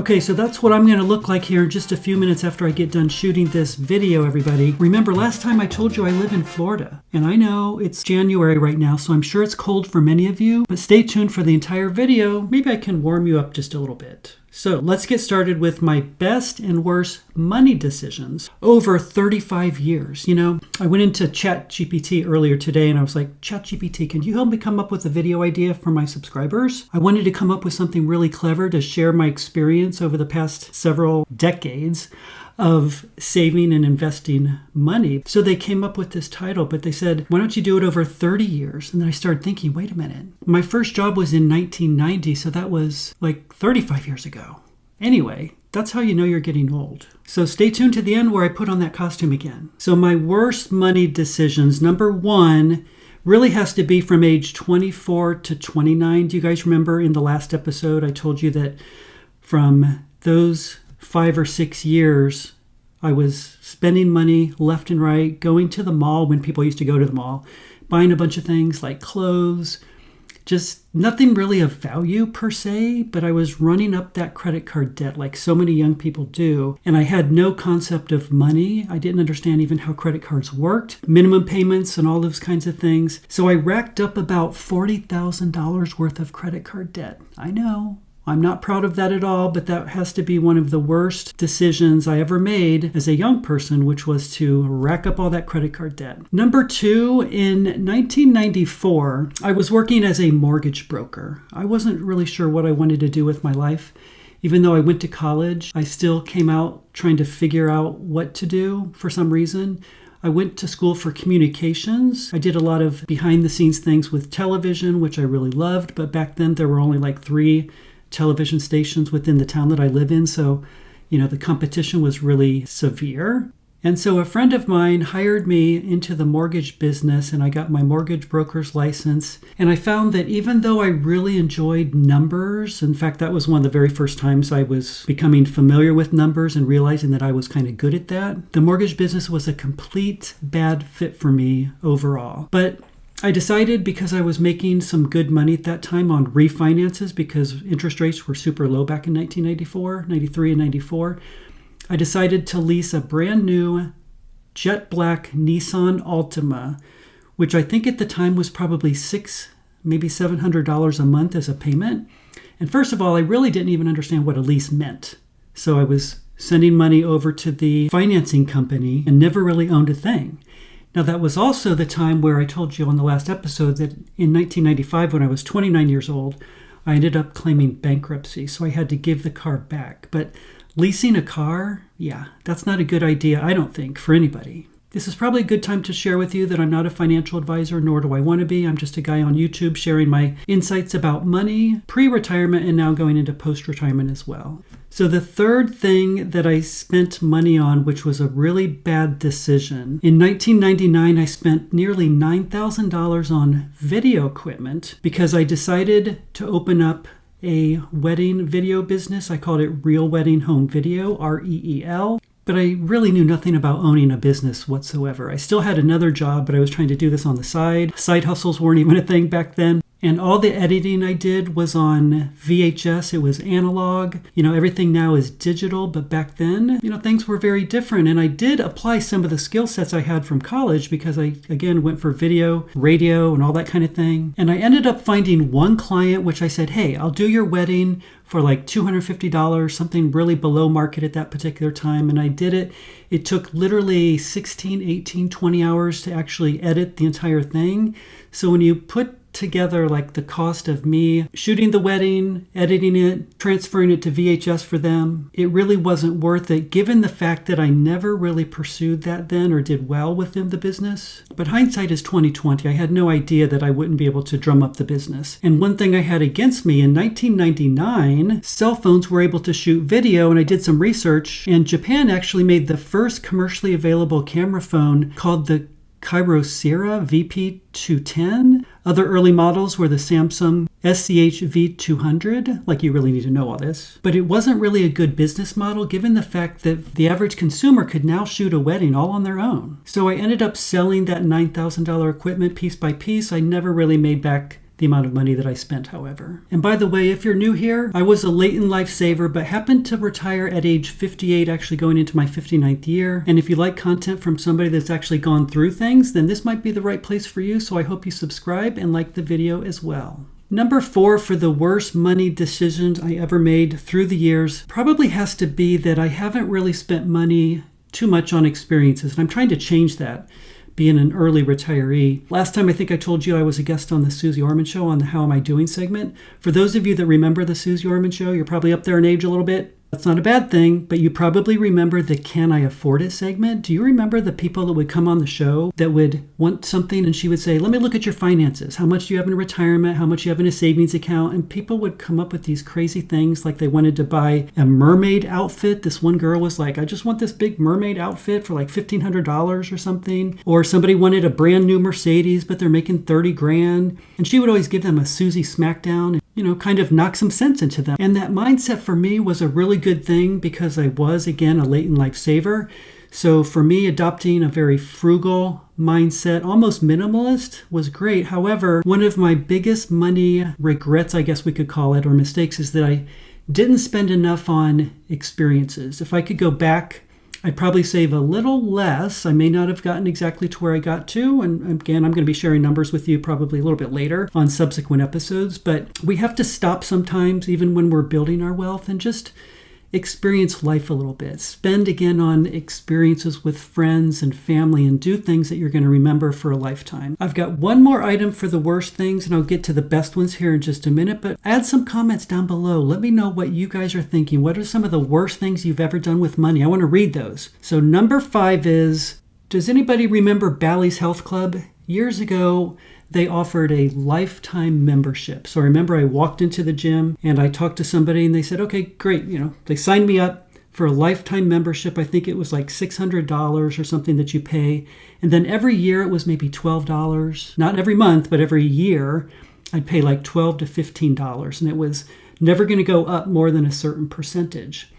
Okay, so that's what I'm going to look like here in just a few minutes after I get done shooting this video, everybody. Remember, last time I told you I live in Florida, and I know it's January right now, so I'm sure it's cold for many of you, but stay tuned for the entire video. Maybe I can warm you up just a little bit. So let's get started with my best and worst money decisions over 35 years. You know, I went into ChatGPT earlier today and I was like, ChatGPT, can you help me come up with a video idea for my subscribers? I wanted to come up with something really clever to share my experience over the past several decades of saving and investing money. So they came up with this title, but they said, why don't you do it over 30 years? And then I started thinking, wait a minute. My first job was in 1990, so that was like 35 years ago. Anyway, that's how you know you're getting old. So stay tuned to the end where I put on that costume again. So my worst money decisions, number one, really has to be from age 24 to 29. Do you guys remember in the last episode, I told you that from those 5 or 6 years, I was spending money left and right, going to the mall when people used to go to the mall, buying a bunch of things like clothes, just nothing really of value per se, but I was running up that credit card debt like so many young people do. And I had no concept of money. I didn't understand even how credit cards worked, minimum payments and all those kinds of things. So I racked up about $40,000 worth of credit card debt. I know. I'm not proud of that at all, but that has to be one of the worst decisions I ever made as a young person, which was to rack up all that credit card debt. Number two, in 1994, I was working as a mortgage broker. I wasn't really sure what I wanted to do with my life. Even though I went to college, I still came out trying to figure out what to do for some reason. I went to school for communications. I did a lot of behind the scenes things with television, which I really loved, but back then there were only like 3 television stations within the town that I live in. So, the competition was really severe. And so a friend of mine hired me into the mortgage business and I got my mortgage broker's license. And I found that even though I really enjoyed numbers, in fact, that was one of the very first times I was becoming familiar with numbers and realizing that I was kind of good at that, the mortgage business was a complete bad fit for me overall. But I decided, because I was making some good money at that time on refinances because interest rates were super low back in 1994, 93 and 94, I decided to lease a brand new jet black Nissan Altima, which I think at the time was probably $600, maybe $700 a month as a payment. And first of all, I really didn't even understand what a lease meant. So I was sending money over to the financing company and never really owned a thing. Now, that was also the time where I told you on the last episode that in 1995, when I was 29 years old, I ended up claiming bankruptcy. So I had to give the car back. But leasing a car, yeah, that's not a good idea, I don't think, for anybody. This is probably a good time to share with you that I'm not a financial advisor, nor do I want to be. I'm just a guy on YouTube sharing my insights about money, pre-retirement, and now going into post-retirement as well. So the third thing that I spent money on, which was a really bad decision, in 1999, I spent nearly $9,000 on video equipment because I decided to open up a wedding video business. I called it Real Wedding Home Video, REEL. But I really knew nothing about owning a business whatsoever. I still had another job, but I was trying to do this on the side. Side hustles weren't even a thing back then. And all the editing I did was on VHS. It was analog. Everything now is digital, but back then, things were very different. And I did apply some of the skill sets I had from college because I, again, went for video, radio, and all that kind of thing. And I ended up finding one client, which I said, hey, I'll do your wedding for like $250, something really below market at that particular time. And I did it. It took literally 16, 18, 20 hours to actually edit the entire thing. So when you put together like the cost of me shooting the wedding, editing it, transferring it to VHS for them, it really wasn't worth it given the fact that I never really pursued that then or did well within the business. But hindsight is 2020. I had no idea that I wouldn't be able to drum up the business. And one thing I had against me, in 1999, cell phones were able to shoot video, and I did some research, and Japan actually made the first commercially available camera phone called the Kyocera VP210. Other early models were the Samsung SCH V200. Like, you really need to know all this. But it wasn't really a good business model given the fact that the average consumer could now shoot a wedding all on their own. So I ended up selling that $9,000 equipment piece by piece. I never really made back the amount of money that I spent, however. And by the way, if you're new here, I was a late in life saver, but happened to retire at age 58, actually going into my 59th year. And if you like content from somebody that's actually gone through things, then this might be the right place for you. So I hope you subscribe and like the video as well. Number 4 for the worst money decisions I ever made through the years probably has to be that I haven't really spent money too much on experiences. And I'm trying to change that, being an early retiree. Last time I think I told you I was a guest on the Susie Orman Show on the How Am I Doing segment. For those of you that remember the Susie Orman Show, you're probably up there in age a little bit. That's not a bad thing, but you probably remember the Can I Afford It segment. Do you remember the people that would come on the show that would want something and she would say, let me look at your finances. How much do you have in retirement? How much do you have in a savings account? And people would come up with these crazy things like they wanted to buy a mermaid outfit. This one girl was like, I just want this big mermaid outfit for like $1,500 or something. Or somebody wanted a brand new Mercedes, but they're making 30 grand. And she would always give them a Susie Smackdown, kind of knock some sense into them. And that mindset for me was a really good thing because I was, again, a late in life saver. So for me, adopting a very frugal mindset, almost minimalist, was great. However, one of my biggest money regrets, I guess we could call it, or mistakes, is that I didn't spend enough on experiences. If I could go back, I'd probably save a little less. I may not have gotten exactly to where I got to. And again, I'm going to be sharing numbers with you probably a little bit later on subsequent episodes. But we have to stop sometimes, even when we're building our wealth, and just experience life a little bit. Spend again on experiences with friends and family and do things that you're going to remember for a lifetime. I've got one more item for the worst things, and I'll get to the best ones here in just a minute, but add some comments down below. Let me know what you guys are thinking. What are some of the worst things you've ever done with money? I want to read those. So number 5 is, does anybody remember Bally's Health Club? Years ago, they offered a lifetime membership. So I remember I walked into the gym and I talked to somebody and they said, okay, great. They signed me up for a lifetime membership. I think it was like $600 or something that you pay. And then every year it was maybe $12. Not every month, but every year I'd pay like $12 to $15. And it was never going to go up more than a certain percentage.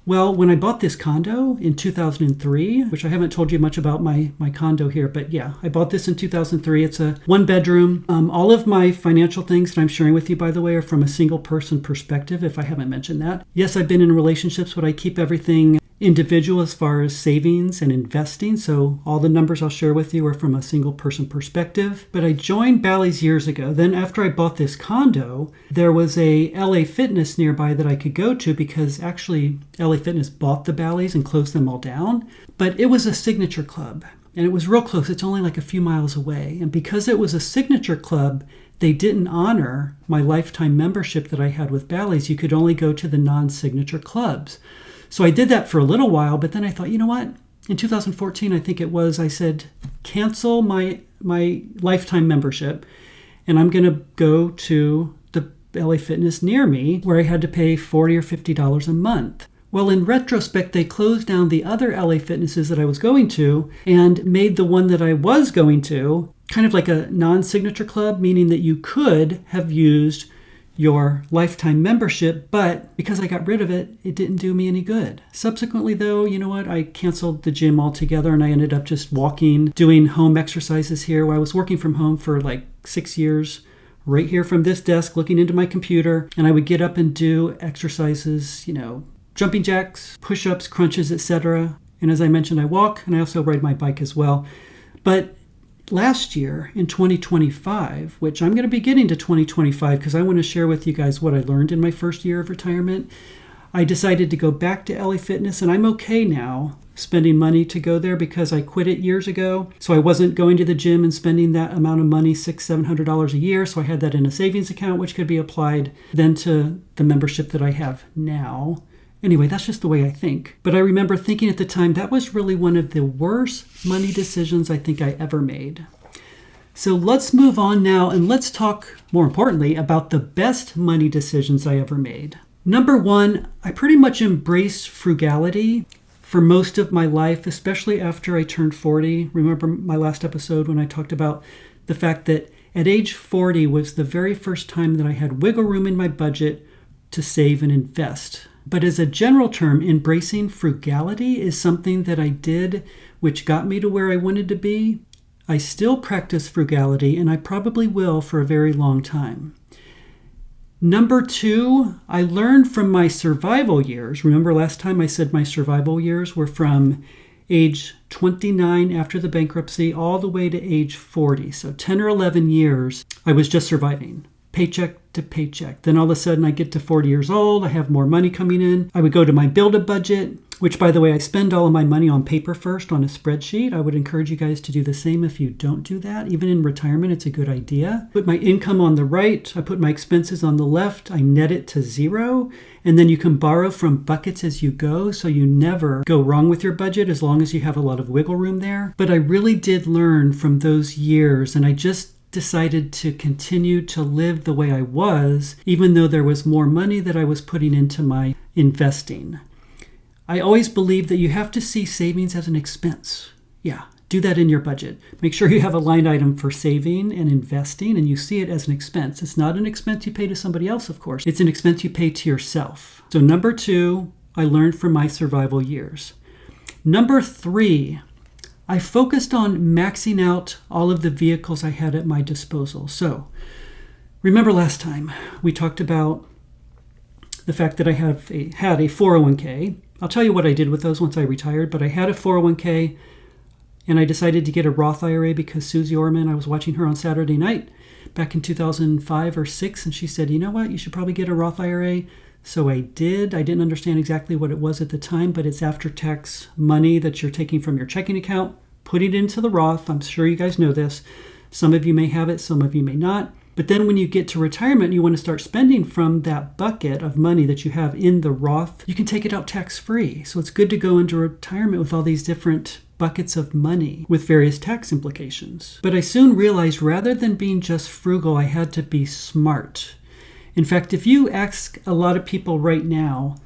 Well, when I bought this condo in 2003, which I haven't told you much about my condo here, but yeah, I bought this in 2003. It's a 1-bedroom. All of my financial things that I'm sharing with you, by the way, are from a single person perspective, if I haven't mentioned that. Yes, I've been in relationships, but I keep everything individual as far as savings and investing. So all the numbers I'll share with you are from a single person perspective. But I joined Bally's years ago. Then after I bought this condo, there was a LA Fitness nearby that I could go to because actually LA Fitness bought the Bally's and closed them all down. But it was a signature club and it was real close. It's only like a few miles away. And because it was a signature club, they didn't honor my lifetime membership that I had with Bally's. You could only go to the non-signature clubs. So I did that for a little while, but then I thought, you know what? In 2014, I think it was, I said, cancel my lifetime membership, and I'm going to go to the LA Fitness near me where I had to pay $40 or $50 a month. Well, in retrospect, they closed down the other LA Fitnesses that I was going to and made the one that I was going to kind of like a non-signature club, meaning that you could have used your lifetime membership, but because I got rid of it, it didn't do me any good. Subsequently, though, you know what? I canceled the gym altogether and I ended up just walking, doing home exercises here. I was working from home for like 6 years, right here from this desk, looking into my computer, and I would get up and do exercises, jumping jacks, push-ups, crunches, etc. And as I mentioned, I walk and I also ride my bike as well. But last year in 2025, which I'm going to be getting to 2025 because I want to share with you guys what I learned in my first year of retirement, I decided to go back to LA Fitness, and I'm okay now spending money to go there because I quit it years ago. So I wasn't going to the gym and spending that amount of money, $600-700 a year. So I had that in a savings account, which could be applied then to the membership that I have now. Anyway, that's just the way I think. But I remember thinking at the time that was really one of the worst money decisions I think I ever made. So let's move on now and let's talk, more importantly, about the best money decisions I ever made. Number 1, I pretty much embraced frugality for most of my life, especially after I turned 40. Remember my last episode when I talked about the fact that at age 40 was the very first time that I had wiggle room in my budget to save and invest. But as a general term, embracing frugality is something that I did, which got me to where I wanted to be. I still practice frugality, and I probably will for a very long time. Number 2, I learned from my survival years. Remember last time I said my survival years were from age 29 after the bankruptcy all the way to age 40. So 10 or 11 years, I was just surviving, paycheck to paycheck. Then all of a sudden I get to 40 years old, I have more money coming in. I would go to my Build-A-Budget, which, by the way, I spend all of my money on paper first on a spreadsheet. I would encourage you guys to do the same if you don't do that. Even in retirement, it's a good idea. Put my income on the right. I put my expenses on the left. I net it to 0. And then you can borrow from buckets as you go, so you never go wrong with your budget as long as you have a lot of wiggle room there. But I really did learn from those years, and I just decided to continue to live the way I was, even though there was more money that I was putting into my investing. I always believe that you have to see savings as an expense. Yeah, do that in your budget. Make sure you have a line item for saving and investing, and you see it as an expense. It's not an expense you pay to somebody else, of course. It's an expense you pay to yourself. So number 2, I learned from my survival years. Number 3, I focused on maxing out all of the vehicles I had at my disposal. So remember last time we talked about the fact that I had a 401k. I'll tell you what I did with those once I retired, but I had a 401k and I decided to get a Roth IRA because Susie Orman, I was watching her on Saturday night back in 2005 or 6, and she said, you know what, you should probably get a Roth IRA. So I did. I didn't understand exactly what it was at the time, but it's after-tax money that you're taking from your checking account, putting it into the Roth. I'm sure you guys know this. Some of you may have it, some of you may not. But then when you get to retirement, you want to start spending from that bucket of money that you have in the Roth. You can take it out tax-free. So it's good to go into retirement with all these different buckets of money with various tax implications. But I soon realized rather than being just frugal, I had to be smart. In fact, if you ask a lot of people right now,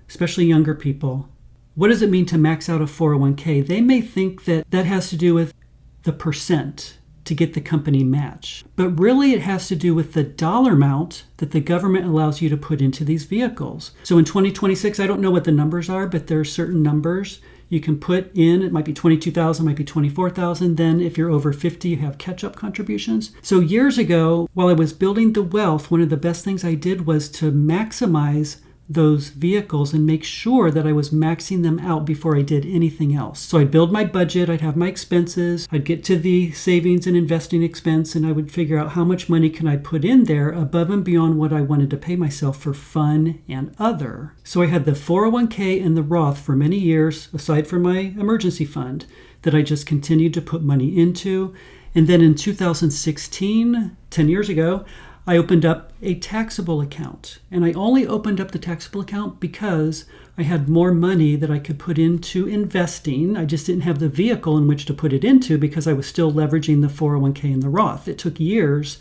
especially younger people, what does it mean to max out a 401k? They may think that that has to do with the percent to get the company match. But really it has to do with the dollar amount that the government allows you to put into these vehicles. So in 2026, I don't know what the numbers are, but there are certain numbers you can put in. It might be 22,000, might be 24,000. Then if you're over 50, you have catch-up contributions. So years ago, while I was building the wealth, one of the best things I did was to maximize those vehicles and make sure that I was maxing them out before I did anything else. So I'd build my budget, I'd have my expenses, I'd get to the savings and investing expense, and I would figure out how much money can I put in there above and beyond what I wanted to pay myself for fun and other. So I had the 401k and the Roth for many years, aside from my emergency fund, that I just continued to put money into. And then in 2016, 10 years ago, I opened up a taxable account. And I only opened up the taxable account because I had more money that I could put into investing. I just didn't have the vehicle in which to put it into because I was still leveraging the 401k and the Roth. It took years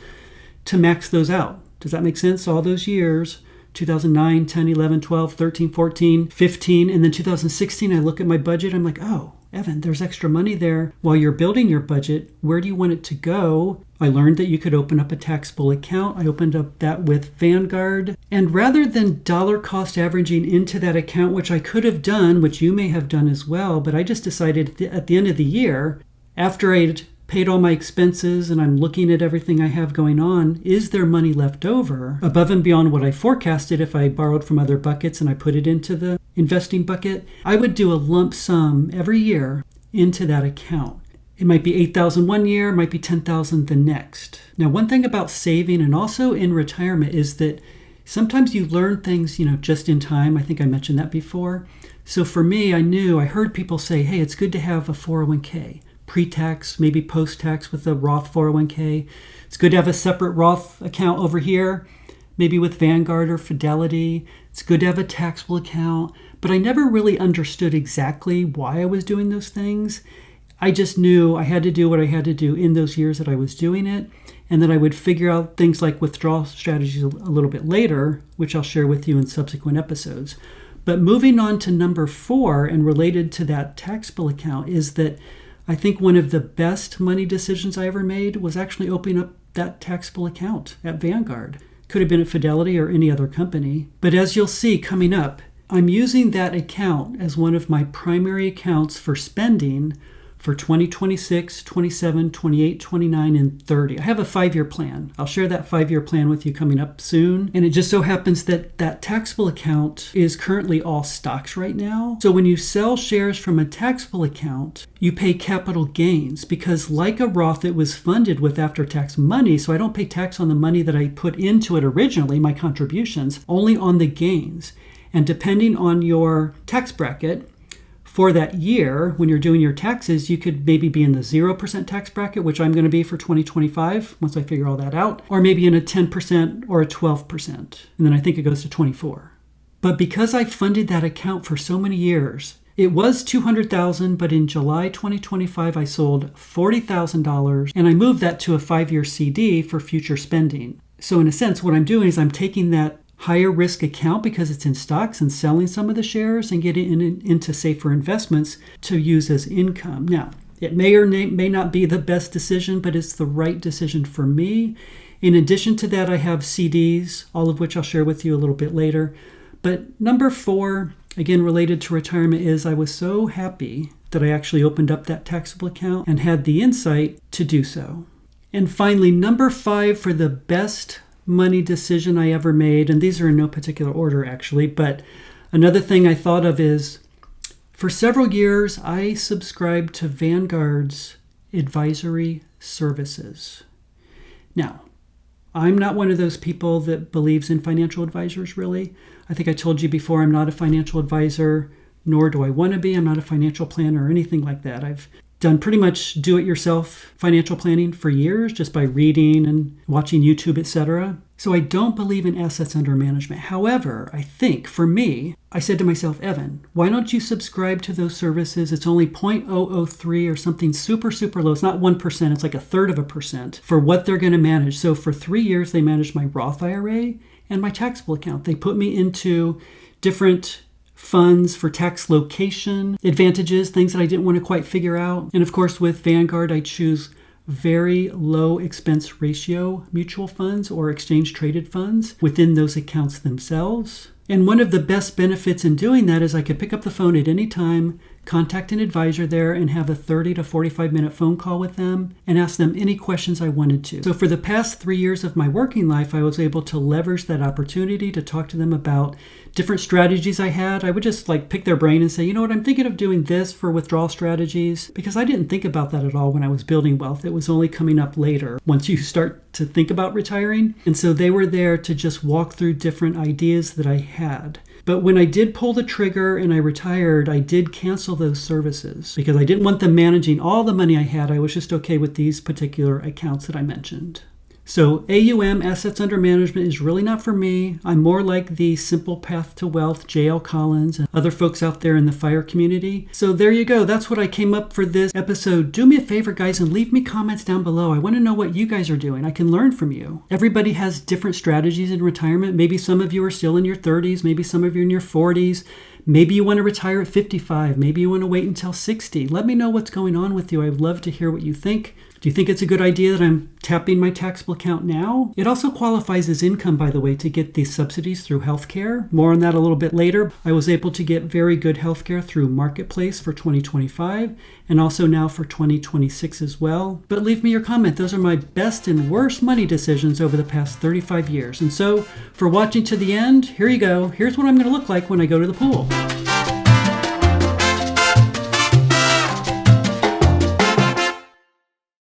to max those out. Does that make sense? All those years, 2009, 10, 11, 12, 13, 14, 15, and then 2016, I look at my budget, I'm like, oh, Evan, there's extra money there. While you're building your budget, where do you want it to go? I learned that you could open up a taxable account. I opened up that with Vanguard. And rather than dollar cost averaging into that account, which I could have done, which you may have done as well, but I just decided at the end of the year, after I'd paid all my expenses and I'm looking at everything I have going on, is there money left over above and beyond what I forecasted if I borrowed from other buckets and I put it into the investing bucket? I would do a lump sum every year into that account. It might be $8,000 one year, it might be $10,000 the next. Now, one thing about saving and also in retirement is that sometimes you learn things, just in time. I think I mentioned that before. So for me, I heard people say, hey, it's good to have a 401k. Pre-tax, maybe post-tax with a Roth 401k. It's good to have a separate Roth account over here, maybe with Vanguard or Fidelity. It's good to have a taxable account. But I never really understood exactly why I was doing those things. I just knew I had to do what I had to do in those years that I was doing it, and then I would figure out things like withdrawal strategies a little bit later, which I'll share with you in subsequent episodes. But moving on to number 4 and related to that taxable account is that I think one of the best money decisions I ever made was actually opening up that taxable account at Vanguard. Could have been at Fidelity or any other company. But as you'll see coming up, I'm using that account as one of my primary accounts for spending for 2026, 27, 28, 29, and 30. I have a 5-year plan. I'll share that 5-year plan with you coming up soon. And it just so happens that that taxable account is currently all stocks right now. So when you sell shares from a taxable account, you pay capital gains because like a Roth, it was funded with after-tax money. So I don't pay tax on the money that I put into it originally, my contributions, only on the gains. And depending on your tax bracket, for that year, when you're doing your taxes, you could maybe be in the 0% tax bracket, which I'm going to be for 2025 once I figure all that out, or maybe in a 10% or a 12%. And then I think it goes to 24. But because I funded that account for so many years, it was $200,000, but in July 2025, I sold $40,000 and I moved that to a 5-year CD for future spending. So in a sense, what I'm doing is I'm taking that higher risk account because it's in stocks and selling some of the shares and getting into safer investments to use as income. Now, it may or may not be the best decision, but it's the right decision for me. In addition to that, I have CDs, all of which I'll share with you a little bit later. But number 4, again, related to retirement, is I was so happy that I actually opened up that taxable account and had the insight to do so. And finally, number 5 for the best money decision I ever made, and these are in no particular order actually, but another thing I thought of is for several years I subscribed to Vanguard's advisory services. Now, I'm not one of those people that believes in financial advisors really. I think I told you before I'm not a financial advisor, nor do I want to be. I'm not a financial planner or anything like that. I've done pretty much do-it-yourself financial planning for years just by reading and watching YouTube, etc. So I don't believe in assets under management. However, I think for me, I said to myself, Evan, why don't you subscribe to those services? It's only 0.003 or something super, super low. It's not 1%. It's like 1/3% for what they're going to manage. So for 3 years, they managed my Roth IRA and my taxable account. They put me into different funds for tax location advantages, things that I didn't want to quite figure out. And of course, with Vanguard, I choose very low expense ratio mutual funds or exchange traded funds within those accounts themselves. And one of the best benefits in doing that is I could pick up the phone at any time, contact an advisor there, and have a 30 to 45 minute phone call with them and ask them any questions I wanted to. So for the past 3 years of my working life, I was able to leverage that opportunity to talk to them about different strategies I had. I would just pick their brain and say, you know what, I'm thinking of doing this for withdrawal strategies, because I didn't think about that at all when I was building wealth. It was only coming up later once you start to think about retiring. And so they were there to just walk through different ideas that I had. But when I did pull the trigger and I retired, I did cancel those services because I didn't want them managing all the money I had. I was just okay with these particular accounts that I mentioned. So AUM, assets under management, is really not for me. I'm more like the Simple Path to Wealth, J.L. Collins, and other folks out there in the FIRE community. So there you go. That's what I came up for this episode. Do me a favor, guys, and leave me comments down below. I want to know what you guys are doing. I can learn from you. Everybody has different strategies in retirement. Maybe some of you are still in your 30s. Maybe some of you are in your 40s. Maybe you want to retire at 55. Maybe you want to wait until 60. Let me know what's going on with you. I'd love to hear what you think. Do you think it's a good idea that I'm tapping my taxable account now? It also qualifies as income, by the way, to get these subsidies through healthcare. More on that a little bit later. I was able to get very good healthcare through Marketplace for 2025 and also now for 2026 as well. But leave me your comment. Those are my best and worst money decisions over the past 35 years. And so for watching to the end, here you go. Here's what I'm going to look like when I go to the pool.